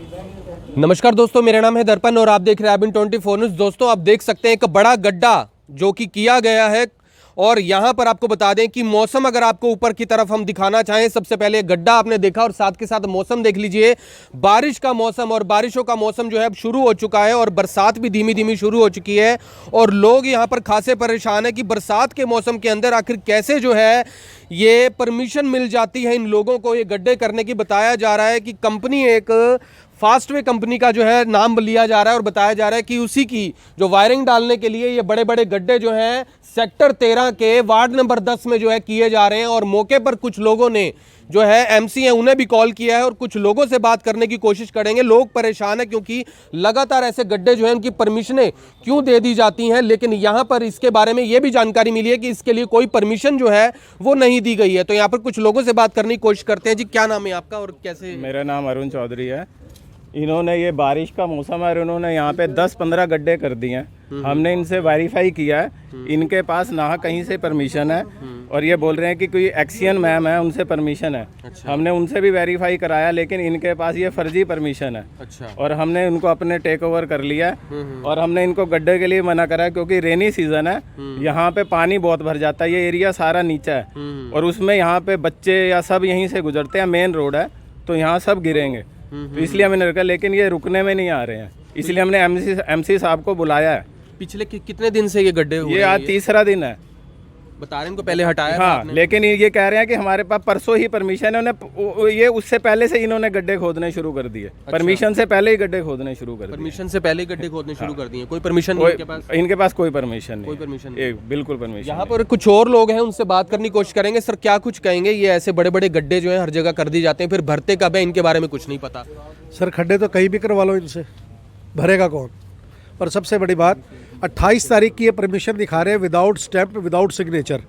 नमस्कार दोस्तों, मेरा नाम है दर्पण और आप देख रहे हैं आबिन 24 न्यूज़। दोस्तों, आप देख सकते हैं एक बड़ा गड्ढा जो कि किया गया है और यहाँ पर आपको बता दें कि मौसम अगर आपको ऊपर की तरफ हम दिखाना चाहें, सबसे पहले गड्ढा आपने देखा और साथ के साथ मौसम देख लीजिए। बारिश का मौसम और बारिशों का मौसम जो है अब शुरू हो चुका है और बरसात भी धीमी धीमी शुरू हो चुकी है और लोग यहाँ पर खासे परेशान है कि बरसात के मौसम के अंदर आखिर कैसे जो है ये परमिशन मिल जाती है इन लोगों को ये गड्ढे करने की। बताया जा रहा है कि कंपनी एक फास्टवे कंपनी का जो है नाम लिया जा रहा है और बताया जा रहा है कि उसी की जो वायरिंग डालने के लिए ये बड़े बड़े गड्ढे जो हैं सेक्टर 13 के वार्ड नंबर 10 में जो है किए जा रहे हैं। और मौके पर कुछ लोगों ने जो है एमसी है उन्हें भी कॉल किया है और कुछ लोगों से बात करने की कोशिश करेंगे। लोग परेशान है क्योंकि लगातार ऐसे गड्ढे जो है उनकी परमिशनें क्यों दे दी जाती हैं, लेकिन यहाँ पर इसके बारे में ये भी जानकारी मिली है कि इसके लिए कोई परमिशन जो है वो नहीं दी गई है। तो यहाँ पर कुछ लोगों से बात करने की कोशिश करते हैं। जी, क्या नाम है आपका और कैसे? मेरा नाम अरुण चौधरी है। इन्होंने ये बारिश का मौसम है, इन्होंने यहाँ पे 10-15 गड्ढे कर दिए हैं। हमने इनसे वेरीफाई किया है, इनके पास ना कहीं से परमिशन है और ये बोल रहे हैं कि कोई एक्सियन मैम है उनसे परमिशन है। अच्छा। हमने उनसे भी वेरीफाई कराया लेकिन इनके पास ये फर्जी परमिशन है। अच्छा। और हमने उनको अपने टेक ओवर कर लिया और हमने इनको गड्ढे के लिए मना करा क्योंकि रेनी सीजन है, यहाँ पे पानी बहुत भर जाता है। ये एरिया सारा नीचा है और उसमें यहाँ पे बच्चे या सब यहीं से गुजरते हैं, मेन रोड है तो यहाँ सब गिरेंगे। तो इसलिए हमने रखा, लेकिन ये रुकने में नहीं आ रहे हैं, इसलिए हमने एमसी साहब को बुलाया है। पिछले कितने दिन से ये गड्ढे हुए? ये आज तीसरा दिन है। बता रहे हैं इनको पहले हटाया था हाँ, आपने? लेकिन ये कह रहे हैं कि हमारे पास परसों ही परमिशन है। उन्हें ये उससे पहले से इन्होंने गड्ढे खोदने शुरू कर दिए। परमिशन से पहले ही गड्ढे खोदने शुरू कर दिए। परमिशन से पहले गड्ढे खोदने शुरू कर दिए। कोई परमिशन नहीं इनके पास? इनके पास कोई परमिशन नहीं। कोई परमिशन नहीं, बिल्कुल परमिशन। यहाँ पर कुछ और लोग हैं, उनसे बात करने की कोशिश करेंगे। सर, क्या कुछ कहेंगे? ये ऐसे बड़े बड़े गड्ढे जो है हर जगह कर दी जाते हैं, फिर भरते कब है इनके बारे में कुछ नहीं पता। सर, खड्डे तो कहीं भी करवा लो, इनसे भरेगा कौन? और सबसे बड़ी बात, 28 तारीख की ये परमिशन दिखा रहे हैं without stamp, without signature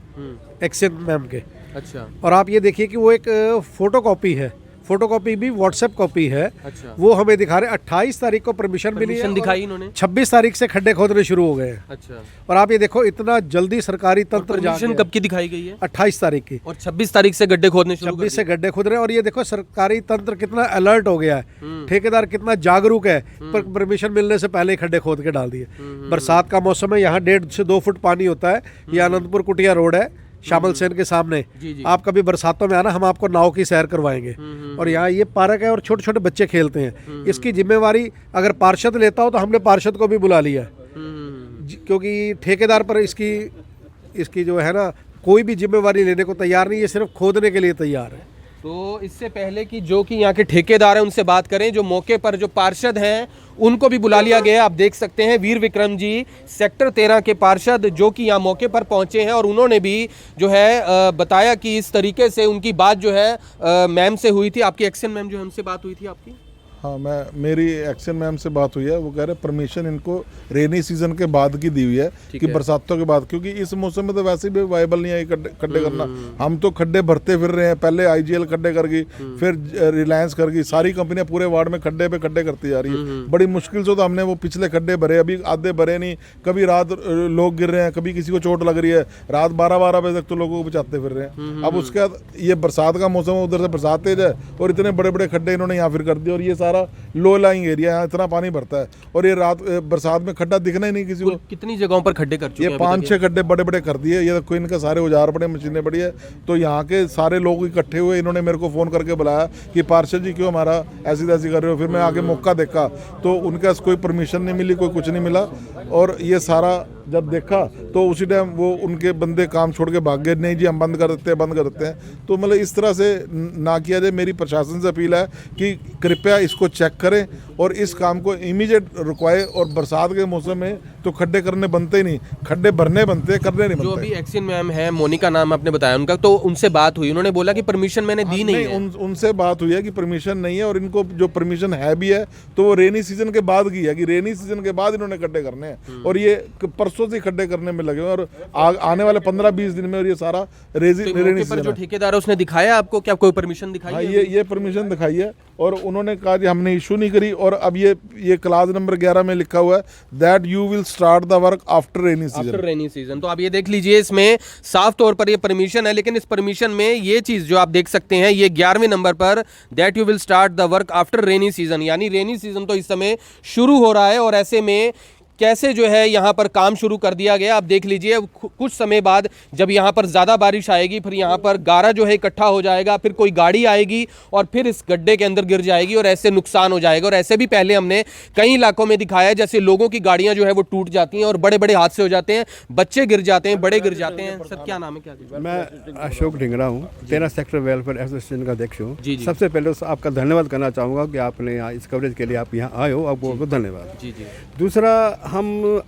action ma'am के। अच्छा। और आप ये देखिए कि वो एक फोटो कॉपी है, फोटो कॉपी भी व्हाट्सएप कॉपी है। अच्छा। वो हमें दिखा रहे 28 तारीख को परमिशन मिली है, दिखाई इन्होंने 26 तारीख से खड्डे खोदने शुरू हो गए हैं। अच्छा। और आप ये देखो इतना जल्दी सरकारी तंत्र परमिशन कब की दिखाई गई है? 28 तारीख की। और 26 तारीख से गड्ढे खोदने शुरू 26 से गड्ढे खोद रहे हैं। और ये देखो सरकारी तंत्र कितना अलर्ट हो गया है, ठेकेदार कितना जागरूक है, पर परमिशन मिलने से पहले ही खड्डे खोद के डाल दिए। बरसात का मौसम है, यहाँ 1.5 से 2 फुट पानी होता है। ये आनंदपुर कुटिया रोड है, शामल सेन के सामने। आप कभी बरसातों में आना, हम आपको नाव की सैर करवाएंगे। और यहाँ ये पार्क है और छोटे छोटे बच्चे खेलते हैं। इसकी जिम्मेवारी अगर पार्षद लेता हो तो हमने पार्षद को भी बुला लिया, क्योंकि ठेकेदार पर इसकी जो है ना कोई भी जिम्मेवारी लेने को तैयार नहीं, ये सिर्फ खोदने के लिए तैयार है। तो इससे पहले कि जो कि यहाँ के ठेकेदार हैं उनसे बात करें, जो मौके पर जो पार्षद हैं उनको भी बुला लिया गया है। आप देख सकते हैं वीर विक्रम जी, सेक्टर 13 के पार्षद, जो कि यहाँ मौके पर पहुंचे हैं और उन्होंने भी जो है बताया कि इस तरीके से उनकी बात जो है मैम से हुई थी। आपकी एक्शन मैम जो है उनसे बात हुई थी आपकी? हाँ, मेरी एक्शन मैम से बात हुई है। वो कह रहे परमिशन इनको रेनी सीजन के बाद की दी हुई है कि बरसातों के बाद, क्योंकि इस मौसम में तो वैसे भी वायबल नहीं है खड्डे करना। हम तो खड्डे भरते फिर रहे हैं, पहले आईजीएल खड्डे कर गई, फिर रिलायंस कर गई, सारी कंपनियां पूरे वार्ड में खड्डे पे खड्डे करती जा रही है। बड़ी मुश्किल से तो हमने वो पिछले खड्डे भरे, अभी आधे भरे नहीं। कभी रात लोग गिर रहे हैं, कभी किसी को चोट लग रही है, रात 12-12 बजे तक तो लोगों को बचाते फिर रहे हैं। अब उसके बाद ये बरसात का मौसम है, उधर से बरसात तेज है और इतने बड़े बड़े खड्डे इन्होंने यहाँ फिर कर दिए। और ये सारा लो लाइंग एरिया, यहाँ इतना पानी भरता है और ये रात बरसात में खड्डा दिखना ही नहीं किसी को। कितनी जगहों पर खड्डे कर चुके हैं? ये 5-6 खड्डे बड़े बड़े कर दिए। ये कोई इनके सारे औजार पड़े, मशीनें पड़ी है। तो यहाँ के सारे लोग इकट्ठे हुए, इन्होंने मेरे को फ़ोन करके बुलाया कि पार्षद जी क्यों हमारा ऐसी तैसी कर रहे हो। फिर मैं आके मौका देखा तो उनके पास कोई परमिशन नहीं मिली, कोई कुछ नहीं मिला। और ये सारा जब देखा तो उसी टाइम वो उनके बंदे काम छोड़ के भाग गए, नहीं जी हम बंद कर देते हैं। तो मतलब इस तरह से ना किया जाए। मेरी प्रशासन से अपील है कि कृपया इसको चेक करें और इस काम को इमीडिएट रुकवाए। और बरसात के मौसम में तो खड्डे करने बनते ही नहीं, खड्डे भरने बनते, करने नहीं बनते। जो अभी एक्शन मैम है, मोनिका नाम आपने बताया उनका, तो उनसे बात हुई, उन्होंने बोला कि परमिशन मैंने दी नहीं है। उनसे बात हुई है कि परमिशन नहीं है और इनको जो परमिशन है भी है तो वो रेनी सीजन के बाद की है, कि रेनी सीजन के बाद इन्होंने खड्डे करने हैं। और ये परसों से खड्डे करने में लगे और आने वाले 15-20 दिन में और ये सारा रेनी सीजन। जो ठेकेदार है उसने दिखाया आपको क्या कोई परमिशन दिखाई? हाँ, ये परमिशन दिखाई है और उन्होंने कहा कि हमने इशू नहीं करी। और और अब ये क्लास नंबर 11 में लिखा हुआ है that you will start the work after rainy season. After rainy season, तो आप ये देख लीजिए, इसमें साफ तौर पर ये परमिशन है, लेकिन इस परमिशन में ये चीज जो आप देख सकते हैं, ये 11वें नंबर पर that you will start the work after rainy season, यानी रेनी सीजन तो इस समय शुरू हो रहा है। और ऐसे में कैसे जो है यहाँ पर काम शुरू कर दिया गया, आप देख लीजिए। कुछ समय बाद जब यहाँ पर ज़्यादा बारिश आएगी, फिर यहाँ पर गारा जो है इकट्ठा हो जाएगा, फिर कोई गाड़ी आएगी और फिर इस गड्ढे के अंदर गिर जाएगी और ऐसे नुकसान हो जाएगा। और ऐसे भी पहले हमने कई इलाकों में दिखाया, जैसे लोगों की गाड़ियाँ जो है वो टूट जाती हैं और बड़े बड़े हादसे हो जाते हैं, बच्चे गिर जाते हैं, बड़े गिर जाते हैं। सर क्या नाम है, क्या? मैं अशोक ढिंगरा हूँ, 13 सेक्टर वेलफेयर एसोसिएशन का अध्यक्ष हूँ। जी, जी। सबसे पहले तो आपका धन्यवाद करना चाहूँगा कि आपने यहाँ इस कवरेज के लिए आप यहाँ आए हो, आपको बहुत बहुत धन्यवाद। जी जी। दूसरा, हम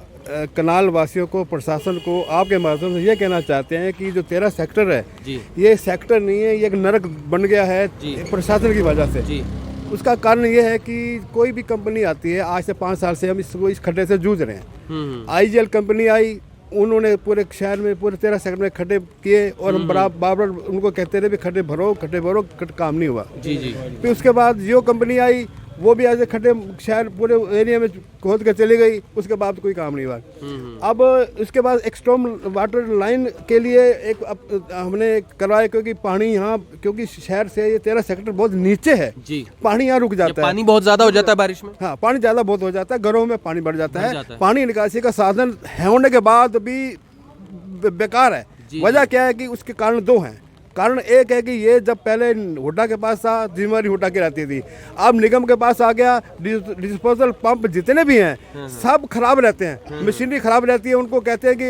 कनाल वासियों को, प्रशासन को आपके माध्यम से ये कहना चाहते हैं कि जो 13 सेक्टर है, जी। ये सेक्टर नहीं है, ये एक नरक बन गया है जी। प्रशासन की वजह से। जी। उसका कारण ये है कि कोई भी कंपनी आती है, आज से 5 साल से हम इस खड्डे से जूझ रहे हैं। आईजीएल कंपनी आई, उन्होंने पूरे शहर में, पूरे 13 सेक्टर में खड्डे किए और हम बार उनको कहते रहे भी खड्डे भरो, काम नहीं हुआ। जी जी। फिर उसके बाद जियो कंपनी आई, वो भी ऐसे खड्डे शहर पूरे एरिया में खोद के चली गई, उसके बाद कोई काम नहीं हुआ। अब उसके बाद एक स्टॉर्म वाटर लाइन के लिए हमने करवाया, क्योंकि पानी यहाँ, क्योंकि शहर से ये 13 सेक्टर बहुत नीचे है जी। पानी यहाँ रुक जाता है, पानी बहुत ज्यादा हो जाता है बारिश में। हाँ, पानी ज़्यादा बहुत हो जाता है, घरों में पानी बढ़ जाता है। पानी निकासी का साधन होने के बाद भी बेकार है। वजह क्या है कि उसके कारण 2 हैं। कारण एक है कि ये जब पहले हुड्डा के पास था, जिम्मेवारी हुड्डा की रहती थी, अब निगम के पास आ गया। डिस्पोजल पंप जितने भी हैं सब खराब रहते हैं, मशीनरी खराब रहती है। उनको कहते हैं कि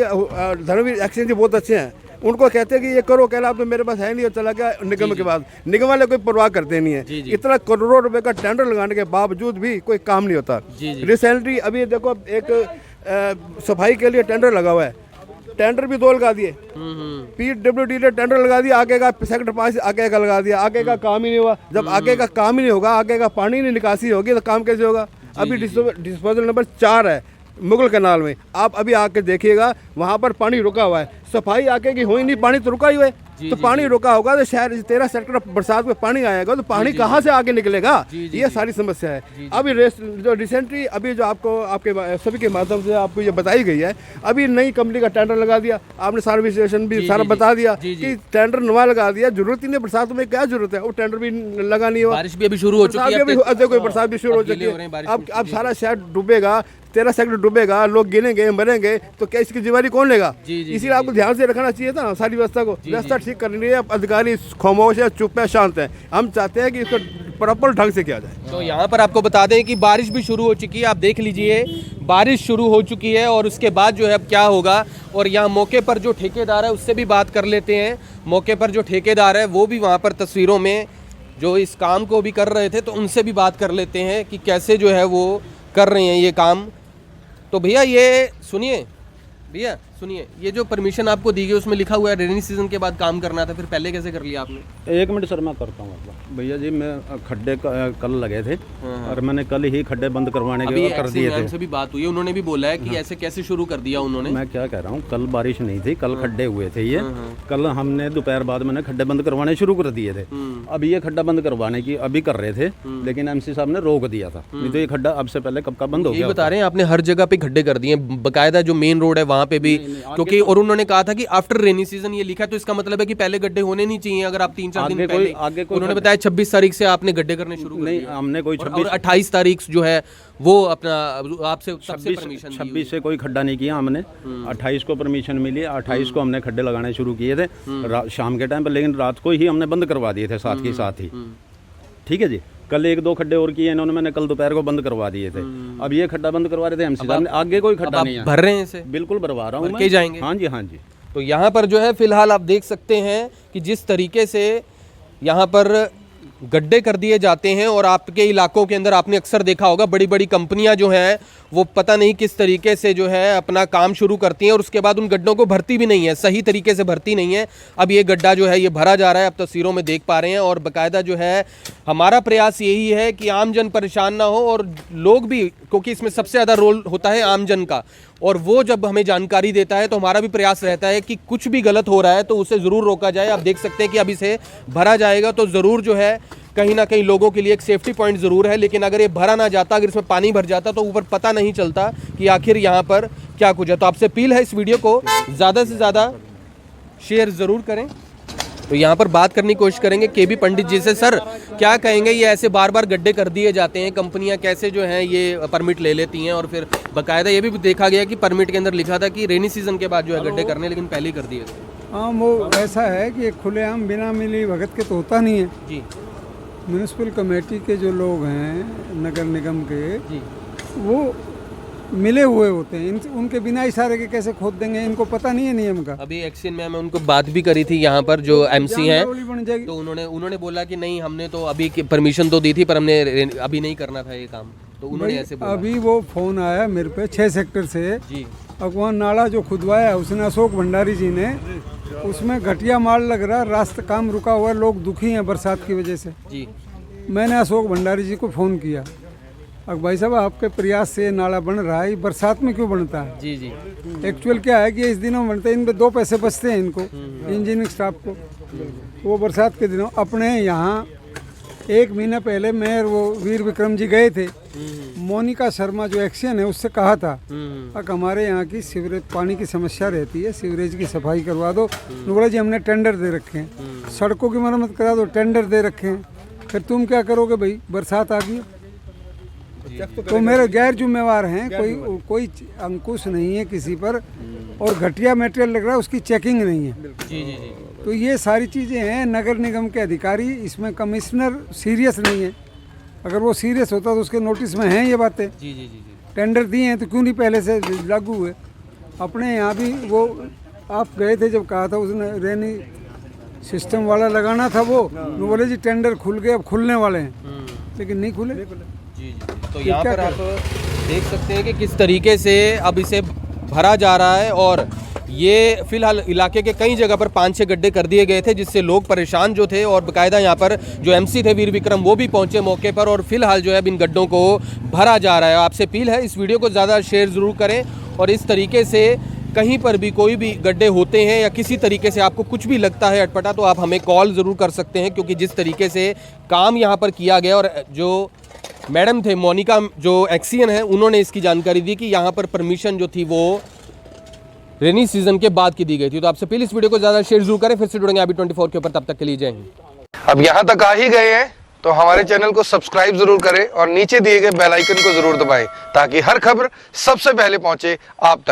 धर्मवीर एक्सचेंज जी बहुत अच्छे हैं, उनको कहते हैं कि ये करो, कहला, अब तो मेरे पास है नहीं, और चला गया निगम के पास। निगम वाले कोई परवाह करते नहीं है। इतना करोड़ों रुपए का टेंडर लगाने के बावजूद भी कोई काम नहीं होता। रिसेंटली अभी देखो, एक सफाई के लिए टेंडर लगा हुआ है, टेंडर भी 2 लगा दिए। PWD ने टेंडर लगा दिया, आगे का सेक्टर 5 आगे का लगा दिया, आगे का काम ही नहीं हुआ। जब आगे का काम ही नहीं होगा, आगे का पानी नहीं निकासी होगी, तो काम कैसे होगा? अभी डिस्पोजल नंबर 4 है मुगल कैनाल में, आप अभी आके देखिएगा, वहाँ पर पानी रुका हुआ है। सफाई आके की हुई नहीं, पानी तो रुका ही हुआ है। तो पानी रुका होगा तो शहर 13 सेक्टर बरसात में पानी आएगा, तो पानी कहाँ से आगे निकलेगा? ये सारी समस्या है। अभी जो रिसेंटली अभी जो आपको आपके सभी के माध्यम से आपको ये बताई गई है, अभी नई कंपनी का टेंडर लगा दिया, आपने सर्विस स्टेशन भी सारा बता दिया कि टेंडर नवा लगा दिया। जरूरत ही नहीं, बरसात में क्या जरूरत है? वो टेंडर भी लगा नहीं हुआ, बारिश भी अभी शुरू हो चुकी है, बरसात भी शुरू हो चुकी है। अब सारा शहर डूबेगा, 13 सेक्टर डूबेगा, लोग गिनेंगे, मरेंगे, तो क्या इसकी जिम्मेदारी कौन लेगा? इसीलिए आपको ध्यान से रखना चाहिए था सारी व्यवस्था को। व्यवस्था ठीक करनी है। अधिकारी खामोश है, चुप है, शांत है। हम चाहते हैं कि इसको प्रॉपर ढंग से किया जाए। तो यहाँ पर आपको बता दें कि बारिश भी शुरू हो चुकी है, आप देख लीजिए, बारिश शुरू हो चुकी है। और उसके बाद जो है अब क्या होगा, और यहाँ मौके पर जो ठेकेदार है उससे भी बात कर लेते हैं। मौके पर जो ठेकेदार है वो भी वहाँ पर तस्वीरों में जो इस काम को भी कर रहे थे, तो उनसे भी बात कर लेते हैं कि कैसे जो है वो कर रहे हैं ये काम। तो भैया ये सुनिए, भैया सुनिए, ये जो परमिशन आपको दी गई उसमें लिखा हुआ है रेनी सीजन के बाद काम करना था, फिर पहले कैसे कर लिया आपने? 1 मिनट सर, मैं करता हूँ। भैया जी, मैं खड्डे कल लगे थे और मैंने कल ही खड्डे बंद करवाने के कर दिए थे। से भी बात हुई, उन्होंने भी बोला है कि ऐसे कैसे शुरू कर दिया उन्होंने। मैं क्या कह रहा हूँ, कल बारिश नहीं थी, कल खड्डे हुए थे। ये कल हमने दोपहर बाद मैंने खड्डे बंद करवाने शुरू कर दिए थे। अब ये खड्डा बंद करवाने की अभी कर रहे थे, लेकिन MC साहब ने रोक दिया था, नहीं तो ये खड्डा अब से पहले कब का बंद हो गया। बता रहे हैं आपने हर जगह पे खड्डे कर दिए, बकायदा जो मेन रोड है वहाँ पे भी, क्योंकि और उन्होंने कहा था कि आफ्टर रेनी सीजन ये लिखा, तो इसका मतलब है कि पहले गड्ढे होने नहीं चाहिए। अगर आप 3-4 दिन पहले, उन्होंने बताया 26 तारीख से आपने गड्ढे करने शुरू कर दिए। नहीं, हमने कोई 28 तारीख जो है वो अपना आपसे 26 से कोई खड्डा नहीं किया हमने। 28 को परमिशन मिली, 28 को हमने खड्डे लगाने शुरू किए थे शाम के टाइम पर, लेकिन रात को ही हमने बंद करवा दिए थे साथ के साथ ही। ठीक है जी, कल 1-2 खड्डे और किए इन्होंने, मैंने कल दोपहर को बंद करवा दिए थे। अब ये खड्डा बंद करवा रहे थे MC साहब ने, आगे कोई खड्डा नहीं है। भर रहे हैं इसे? बिल्कुल भरवा रहा हूँ, जाएंगे। हाँ जी, हाँ जी। तो यहाँ पर जो है फिलहाल आप देख सकते हैं कि जिस तरीके से यहाँ पर गड्ढे कर दिए जाते हैं, और आपके इलाकों के अंदर आपने अक्सर देखा होगा बड़ी बड़ी कंपनियां जो हैं वो पता नहीं किस तरीके से जो है अपना काम शुरू करती हैं और उसके बाद उन गड्ढों को भरती भी नहीं है, सही तरीके से भरती नहीं है। अब ये गड्ढा जो है ये भरा जा रहा है, आप तस्वीरों में देख पा रहे हैं। और बाकायदा जो है हमारा प्रयास यही है कि आमजन परेशान ना हो, और लोग भी, क्योंकि इसमें सबसे ज़्यादा रोल होता है आमजन का, और वो जब हमें जानकारी देता है तो हमारा भी प्रयास रहता है कि कुछ भी गलत हो रहा है तो उसे ज़रूर रोका जाए। आप देख सकते हैं कि अब इसे भरा जाएगा तो ज़रूर जो है कहीं ना कहीं लोगों के लिए एक सेफ्टी पॉइंट ज़रूर है, लेकिन अगर ये भरा ना जाता, अगर इसमें पानी भर जाता तो ऊपर पता नहीं चलता कि आखिर यहाँ पर क्या कुछ है। तो आपसे अपील है इस वीडियो को ज़्यादा से ज़्यादा शेयर ज़रूर करें। तो यहाँ पर बात करने की कोशिश करेंगे केबी पंडित जी से। सर क्या कहेंगे, ये ऐसे बार बार गड्ढे कर दिए जाते हैं, कंपनियां कैसे जो हैं ये परमिट ले लेती हैं, और फिर बाकायदा ये भी देखा गया कि परमिट के अंदर लिखा था कि रेनी सीजन के बाद जो है गड्ढे करने, लेकिन पहले ही कर दिए थे। हाँ, वो ऐसा है कि खुलेआम बिना मिली भगत के तो होता नहीं है। जी म्यूनिसिपल कमेटी के जो लोग हैं नगर निगम के, जी वो मिले हुए होते हैं, उनके बिना इशारे के कैसे खोद देंगे, इनको पता नहीं है नियम का। अभी एक्शन में मैं उनको बात भी करी थी यहाँ पर जो एमसी हैं, जानबूझ बन जाएगी। तो उन्होंने बोला कि नहीं, हमने तो अभी परमिशन तो दी थी पर हमने अभी नहीं करना था ये काम, तो उन्होंने ऐसे बोला। अभी वो फोन आया मेरे पे 6 सेक्टर से, जी अब वहाँ नाला जो खुदवाया उसने अशोक भंडारी जी ने, उसमें घटिया माल लग रहा, रास्ता काम रुका हुआ, लोग दुखी हैं बरसात की वजह से। जी मैंने अशोक भंडारी जी को फ़ोन किया, अब भाई साहब आपके प्रयास से नाला बन रहा है, बरसात में क्यों बनता है? जी जी एक्चुअल क्या है कि इस दिनों बनते हैं, इन पे 2 पैसे बचते हैं इनको, इंजीनियरिंग स्टाफ को। वो बरसात के दिनों अपने यहाँ 1 महीना पहले मेयर वो वीर विक्रम जी गए थे, मोनिका शर्मा जो एक्शन है उससे कहा था अब हमारे यहाँ की सीवरेज पानी की समस्या रहती है, सीवरेज की सफाई करवा दो। बोला जी हमने टेंडर दे रखे हैं, सड़कों की मरम्मत करा दो, टेंडर दे रखे हैं, फिर तुम क्या करोगे भाई, बरसात आ गई। तो मेरे गैर जिम्मेवार हैं, कोई अंकुश नहीं है किसी पर, और घटिया मटेरियल लग रहा है उसकी चेकिंग नहीं है। जी जी जी तो ये सारी चीज़ें हैं, नगर निगम के अधिकारी, इसमें कमिश्नर सीरियस नहीं है। अगर वो सीरियस होता तो उसके नोटिस में हैं ये बातें। जी जी जी टेंडर दिए हैं तो क्यों नहीं पहले से लागू हुए? अपने यहाँ भी वो आप गए थे जब कहा था उसने रेनी सिस्टम वाला लगाना था, वो बोले जी टेंडर खुल गए, अब खुलने वाले हैं, लेकिन नहीं खुले। जी जी। तो यहाँ पर आप देख सकते हैं कि किस तरीके से अब इसे भरा जा रहा है, और ये फिलहाल इलाके के कई जगह पर 5-6 गड्ढे कर दिए गए थे, जिससे लोग परेशान जो थे, और बाकायदा यहाँ पर जो एमसी थे वीर विक्रम वो भी पहुँचे मौके पर, और फिलहाल जो है इन गड्ढों को भरा जा रहा है। आपसे अपील है इस वीडियो को ज़्यादा शेयर ज़रूर करें, और इस तरीके से कहीं पर भी कोई भी गड्ढे होते हैं या किसी तरीके से आपको कुछ भी लगता है अटपटा, तो आप हमें कॉल ज़रूर कर सकते हैं, क्योंकि जिस तरीके से काम यहाँ पर किया गया, और जो मैडम थे मोनिका जो एक्सीएन है, उन्होंने इसकी जानकारी दी कि यहाँ पर परमिशन जो थी वो रेनी सीजन के बाद की दी गई थी। तो आपसे प्लीज इस वीडियो को ज़्यादा शेयर जरूर करें। फिर से जुड़ेंगे अभी 24 के ऊपर, तब तक के लिए जय हिंद। अब यहाँ तक आ ही गए हैं तो हमारे चैनल को सब्सक्राइब जरूर करें और नीचे दिए गए बेल आइकन को जरूर दबाएं, ताकि हर खबर सबसे पहले पहुंचे आप तक।